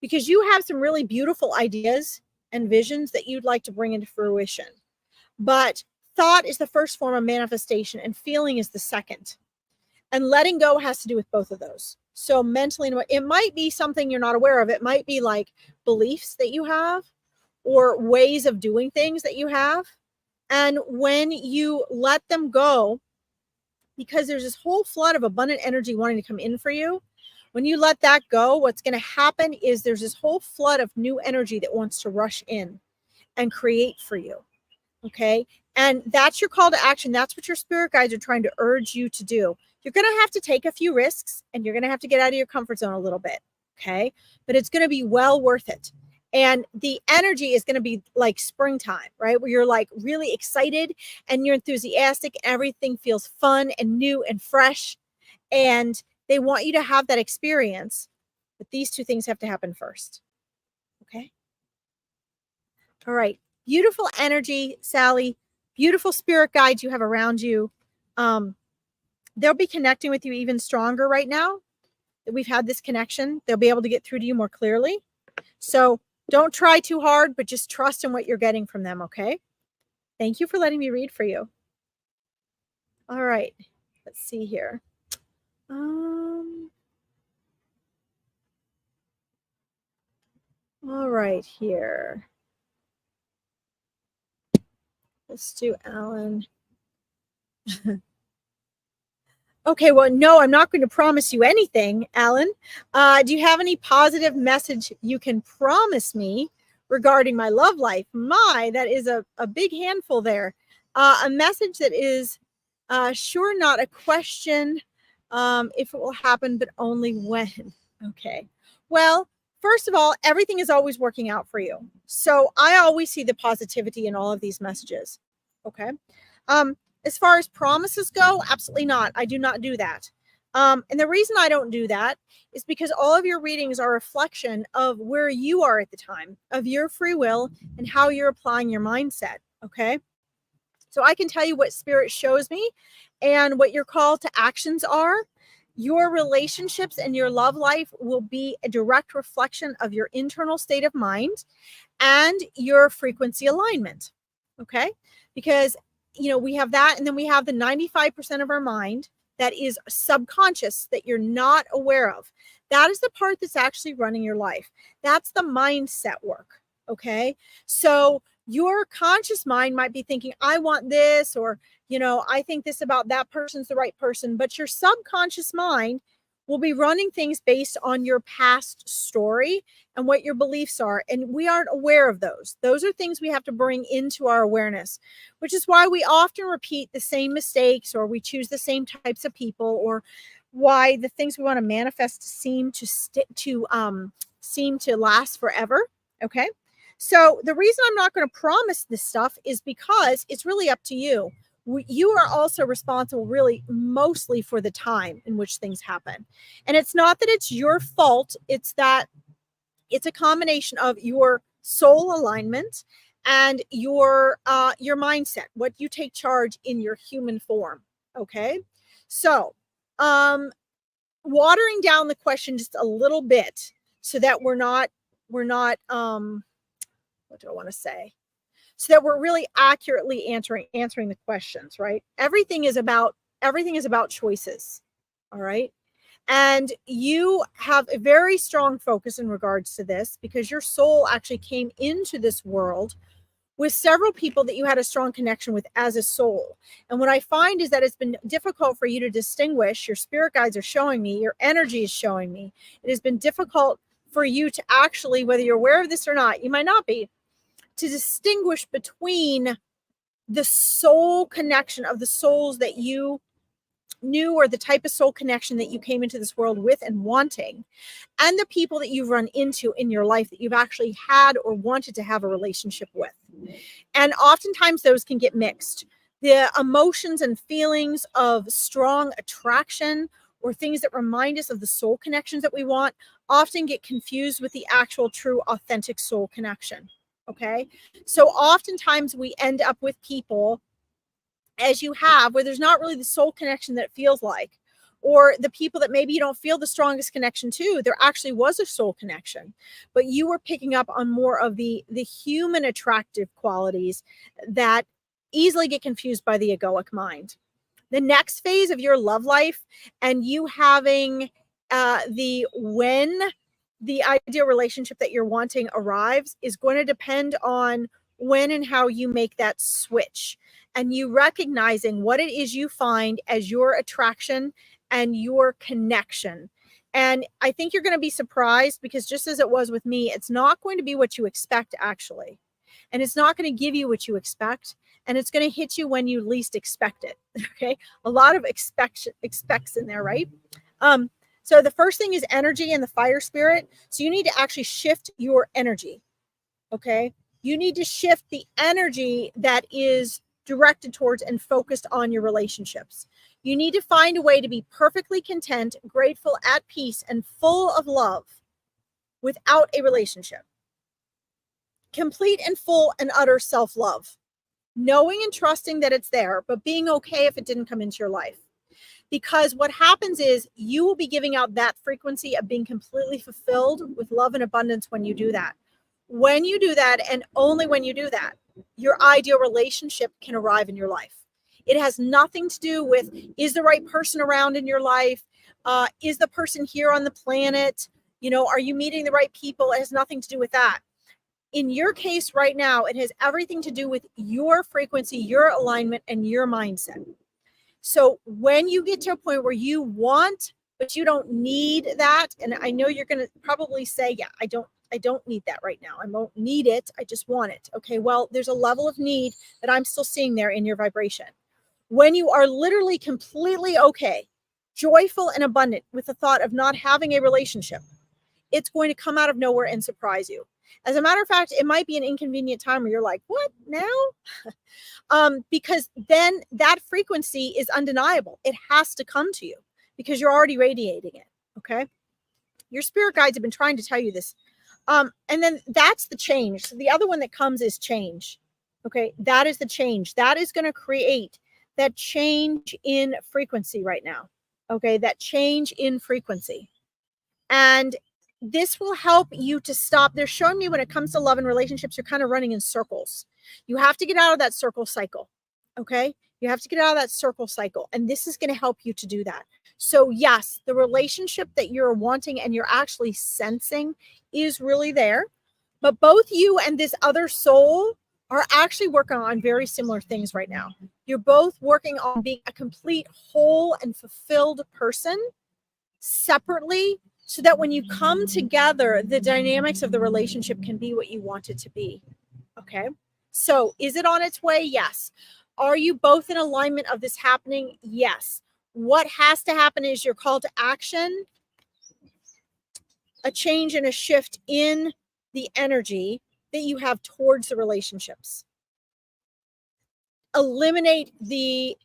Because you have some really beautiful ideas and visions that you'd like to bring into fruition. But thought is the first form of manifestation and feeling is the second. And letting go has to do with both of those. So mentally, it might be something you're not aware of. It might be like beliefs that you have or ways of doing things that you have. And when you let them go, because there's this whole flood of abundant energy wanting to come in for you, when you let that go, what's going to happen is there's this whole flood of new energy that wants to rush in and create for you. Okay. And that's your call to action. That's what your spirit guides are trying to urge you to do. You're going to have to take a few risks and you're going to have to get out of your comfort zone a little bit. Okay. But it's going to be well worth it. And the energy is going to be like springtime, right? Where you're like really excited and you're enthusiastic. Everything feels fun and new and fresh. And they want you to have that experience. But these two things have to happen first. Okay. All right. Beautiful energy, Sally. Beautiful spirit guides you have around you. They'll be connecting with you even stronger right now. that we've had this connection, they'll be able to get through to you more clearly. So don't try too hard, but just trust in what you're getting from them, okay? Thank you for letting me read for you. All right, let's see here. All right, here. Let's do Alan. Okay, well, no, I'm not going to promise you anything, Alan. Do you have any positive message you can promise me regarding my love life? My, that is a big handful there. A message that is sure not a question if it will happen, but only when. Okay. Well, first of all, everything is always working out for you. So I always see the positivity in all of these messages. Okay. As far as promises go, absolutely not. I do not do that. And the reason I don't do that is because all of your readings are a reflection of where you are at the time, of your free will and how you're applying your mindset. Okay. So I can tell you what Spirit shows me and what your call to actions are. Your relationships and your love life will be a direct reflection of your internal state of mind and your frequency alignment. Okay. Because we have that, and then we have the 95% of our mind that is subconscious that you're not aware of. That is the part that's actually running your life. That's the mindset work. Okay. So your conscious mind might be thinking, I want this, or, I think this about that person's the right person. But your subconscious mind will be running things based on your past story and what your beliefs are. And we aren't aware of those. Those are things we have to bring into our awareness, which is why we often repeat the same mistakes, or we choose the same types of people, or why the things we want to manifest seem to last forever. Okay. So the reason I'm not going to promise this stuff is because it's really up to you. You are also responsible, really, mostly for the time in which things happen. And it's not that it's your fault. It's that it's a combination of your soul alignment and your mindset, what you take charge in your human form. Okay. So, watering down the question just a little bit so that we're not, what do I want to say? So that we're really accurately answering the questions, right? Everything is about choices. All right. And you have a very strong focus in regards to this because your soul actually came into this world with several people that you had a strong connection with as a soul. And what I find is that it's been difficult for you to distinguish. Your spirit guides are showing me, your energy is showing me. It has been difficult for you to actually, whether you're aware of this or not, you might not be, to distinguish between the soul connection of the souls that you knew, or the type of soul connection that you came into this world with and wanting, and the people that you've run into in your life that you've actually had or wanted to have a relationship with. And oftentimes those can get mixed. The emotions and feelings of strong attraction or things that remind us of the soul connections that we want often get confused with the actual true authentic soul connection. Okay. So oftentimes we end up with people, as you have, where there's not really the soul connection that it feels like, or the people that maybe you don't feel the strongest connection to, there actually was a soul connection, but you were picking up on more of the human attractive qualities that easily get confused by the egoic mind. The next phase of your love life and you having when the ideal relationship that you're wanting arrives is going to depend on when and how you make that switch, and you recognizing what it is you find as your attraction and your connection. And I think you're going to be surprised, because just as it was with me, it's not going to be what you expect, actually. And it's not going to give you what you expect. And it's going to hit you when you least expect it. Okay. A lot of expects in there, right? So the first thing is energy and the fire spirit. So you need to actually shift your energy. Okay. You need to shift the energy that is directed towards and focused on your relationships. You need to find a way to be perfectly content, grateful, at peace, and full of love without a relationship. Complete and full and utter self-love. Knowing and trusting that it's there, but being okay if it didn't come into your life. Because what happens is you will be giving out that frequency of being completely fulfilled with love and abundance when you do that. When you do that, and only when you do that, your ideal relationship can arrive in your life. It has nothing to do with, is the right person around in your life? Is the person here on the planet? Are you meeting the right people? It has nothing to do with that. In your case right now, it has everything to do with your frequency, your alignment, and your mindset. So when you get to a point where you want, but you don't need that, and I know you're going to probably say, yeah, I don't need that right now. I won't need it. I just want it. Okay, well, there's a level of need that I'm still seeing there in your vibration. When you are literally completely okay, joyful and abundant with the thought of not having a relationship, it's going to come out of nowhere and surprise you. As a matter of fact, it might be an inconvenient time where you're like, what now? Because then that frequency is undeniable. It has to come to you because you're already radiating it. Okay. Your spirit guides have been trying to tell you this. And then that's the change. So the other one that comes is change. Okay. That is the change. That is going to create that change in frequency right now. Okay. That change in frequency. And this will help you to stop. They're showing me when it comes to love and relationships, you're kind of running in circles. You have to get out of that circle cycle. Okay. You have to get out of that circle cycle. And this is going to help you to do that. So yes, the relationship that you're wanting and you're actually sensing is really there. But both you and this other soul are actually working on very similar things right now. You're both working on being a complete whole and fulfilled person separately, so that when you come together, the dynamics of the relationship can be what you want it to be. Okay. So is it on its way? Yes. Are you both in alignment of this happening? Yes. What has to happen is your call to action, a change and a shift in the energy that you have towards the relationships. Eliminate the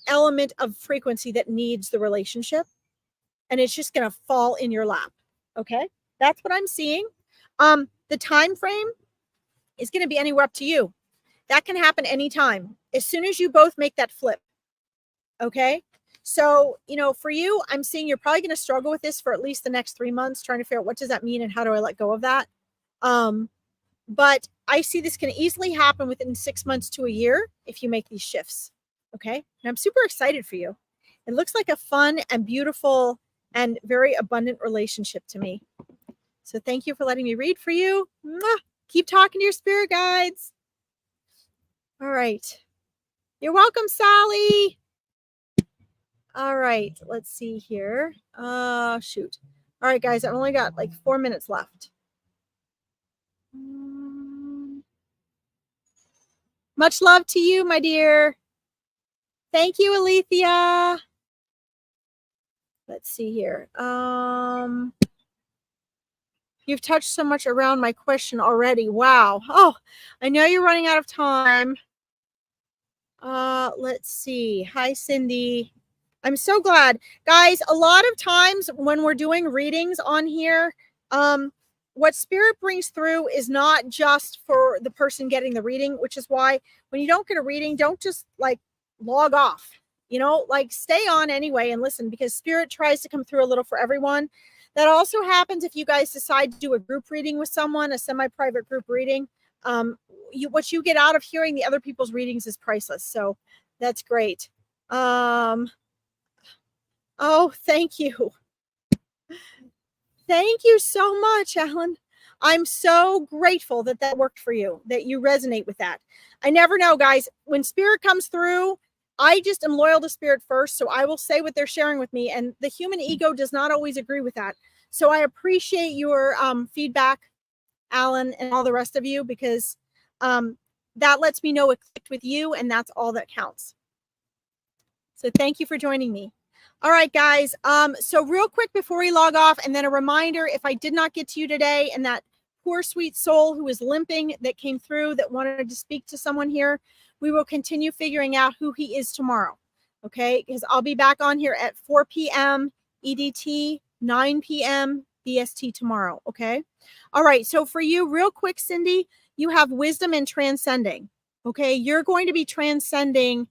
element of frequency that needs the relationship, and it's just going to fall in your lap. Okay. That's what I'm seeing. The time frame is going to be anywhere up to you. That can happen anytime. As soon as you both make that flip. Okay. So, for you, I'm seeing you're probably going to struggle with this for at least the next 3 months, trying to figure out what does that mean and how do I let go of that? But I see this can easily happen within 6 months to a year if you make these shifts. Okay. And I'm super excited for you. It looks like a fun and beautiful and very abundant relationship to me. So thank you for letting me read for you. Mwah! Keep talking to your spirit guides. All right. You're welcome, Sally. All right. Let's see here. Shoot. All right, guys. I've only got like 4 minutes left. Much love to you, my dear. Thank you, Alethea. Let's see here. You've touched so much around my question already. Wow. Oh, I know you're running out of time. Let's see. Hi, Cindy. I'm so glad. Guys, a lot of times when we're doing readings on here, what spirit brings through is not just for the person getting the reading, which is why when you don't get a reading, don't just like log off. Stay on anyway and listen, because spirit tries to come through a little for everyone. That also happens if you guys decide to do a group reading with someone, a semi-private group reading. What you get out of hearing the other people's readings is priceless. So that's great. Oh, thank you. Thank you so much, Alan. I'm so grateful that worked for you, that you resonate with that. I never know, guys. When spirit comes through, I just am loyal to spirit first, so I will say what they're sharing with me, and the human ego does not always agree with that. So I appreciate your feedback, Alan, and all the rest of you, because that lets me know it clicked with you, and that's all that counts. So thank you for joining me. All right, guys. So real quick before we log off, and then a reminder, if I did not get to you today, and that poor sweet soul who is limping that came through that wanted to speak to someone here, we will continue figuring out who he is tomorrow. Okay, because I'll be back on here at 4 p.m. EDT, 9 p.m. BST tomorrow. Okay. All right. So for you, real quick, Cindy, you have wisdom and transcending. Okay. You're going to be transcending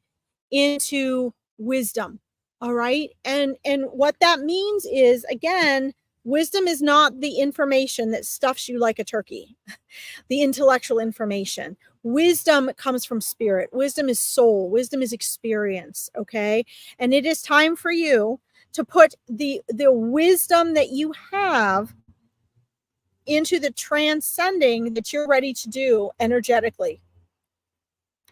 into wisdom. All right. And what that means is, again, wisdom is not the information that stuffs you like a turkey, the intellectual information. Wisdom comes from spirit. Wisdom is soul. Wisdom is experience. Okay. And it is time for you to put the wisdom that you have into the transcending that you're ready to do energetically.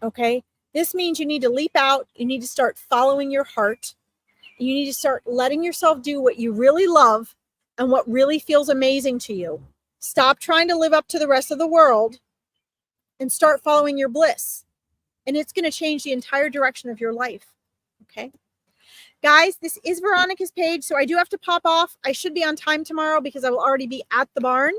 Okay. This means you need to leap out. You need to start following your heart. You need to start letting yourself do what you really love and what really feels amazing to you. Stop trying to live up to the rest of the world and start following your bliss. And it's going to change the entire direction of your life. Okay. Guys, this is Veronica's page, so I do have to pop off. I should be on time tomorrow because I will already be at the barn.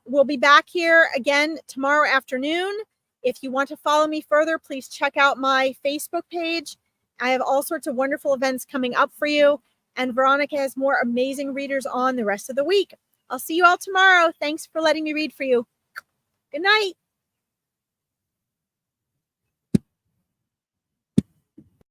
We'll be back here again tomorrow afternoon. If you want to follow me further, please check out my Facebook page. I have all sorts of wonderful events coming up for you. And Veronica has more amazing readers on the rest of the week. I'll see you all tomorrow. Thanks for letting me read for you. Good night.